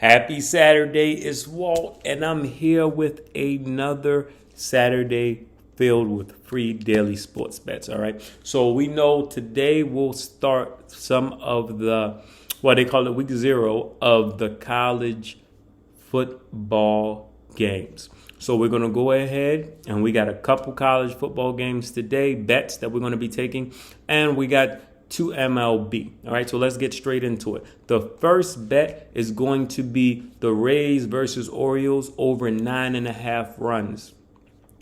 Happy Saturday, it's Walt, and I'm here with another Saturday filled with free daily sports bets. All right. So we know today we'll start some of the what they call it week 0 of the college football games. So we're going to go ahead and we got a couple college football games today, bets that we're going to be taking, and we got 2 MLB. All right, so let's get straight into it. The first bet is going to be the Rays versus Orioles over 9.5 runs.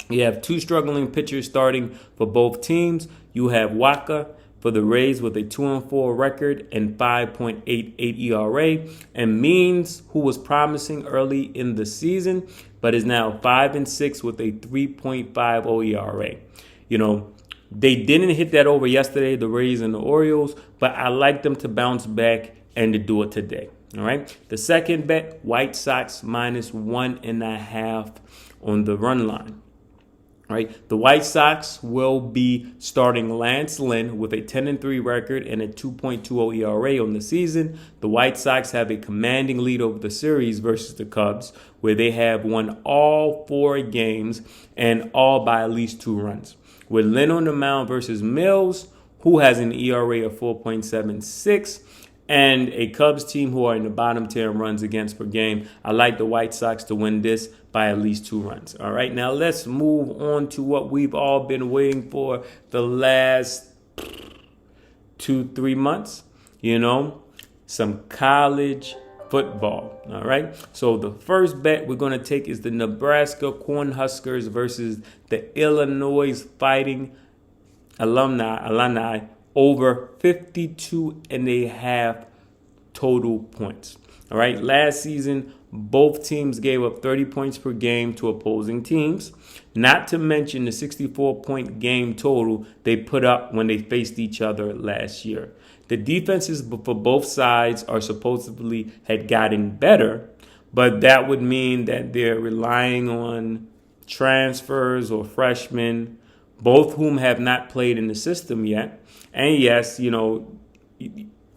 You have 2 struggling pitchers starting for both teams. You have Waka for the Rays with a 2-4 record and 5.88 ERA, and Means, who was promising early in the season, but is now 5-6 with a 3.50 ERA. You know, they didn't hit that over yesterday, the Rays and the Orioles, but I like them to bounce back and to do it today. All right. The second bet, White Sox minus 1.5 on the run line. All right. The White Sox will be starting Lance Lynn with a 10-3 record and a 2.20 ERA on the season. The White Sox have a commanding lead over the series versus the Cubs, where they have won all 4 games and all by at least 2 runs. With Lynn on the mound versus Mills, who has an ERA of 4.76, and a Cubs team who are in the bottom 10 runs against per game, I like the White Sox to win this by at least 2 runs. All right, now let's move on to what we've all been waiting for the last 2-3 months. You know, some college football. All right. So the first bet we're going to take is the Nebraska Cornhuskers versus the Illinois Fighting Alumni over 52.5 total points. All right. Last season, both teams gave up 30 points per game to opposing teams, not to mention the 64-point game total they put up when they faced each other last year. The defenses for both sides are supposedly had gotten better, but that would mean that they're relying on transfers or freshmen, both whom have not played in the system yet. And yes, you know,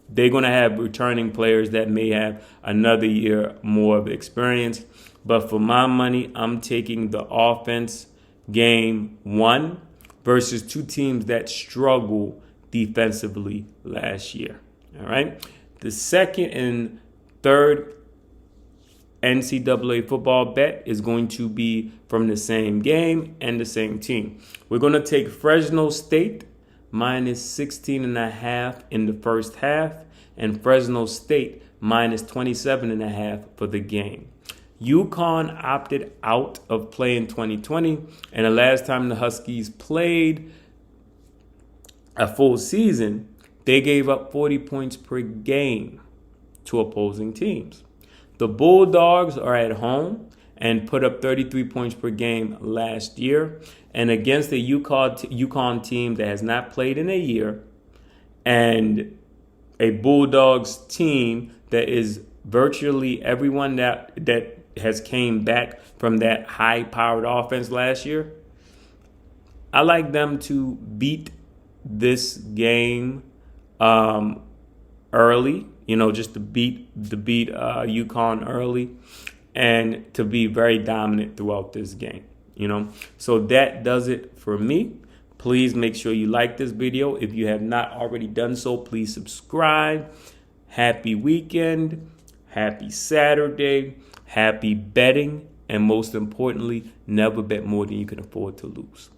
they're going to have returning players that may have another year more of experience. But for my money, I'm taking the offense game 1 versus 2 teams that struggle defensively last year. All right. The second and third NCAA football bet is going to be from the same game and the same team. We're going to take Fresno State minus 16.5 in the first half and Fresno State minus 27.5 for the game. UConn opted out of play in 2020, and the last time the Huskies played a full season, they gave up 40 points per game to opposing teams. The Bulldogs are at home and put up 33 points per game last year. And against a UConn team that has not played in a year, and a Bulldogs team that is virtually everyone that has came back from that high-powered offense last year, I like them to beat this game early, you know, just to beat UConn early and to be very dominant throughout this game, you know. So that does it for me. Please make sure you like this video. If you have not already done so, please subscribe. Happy weekend, happy Saturday, happy betting, and most importantly, never bet more than you can afford to lose.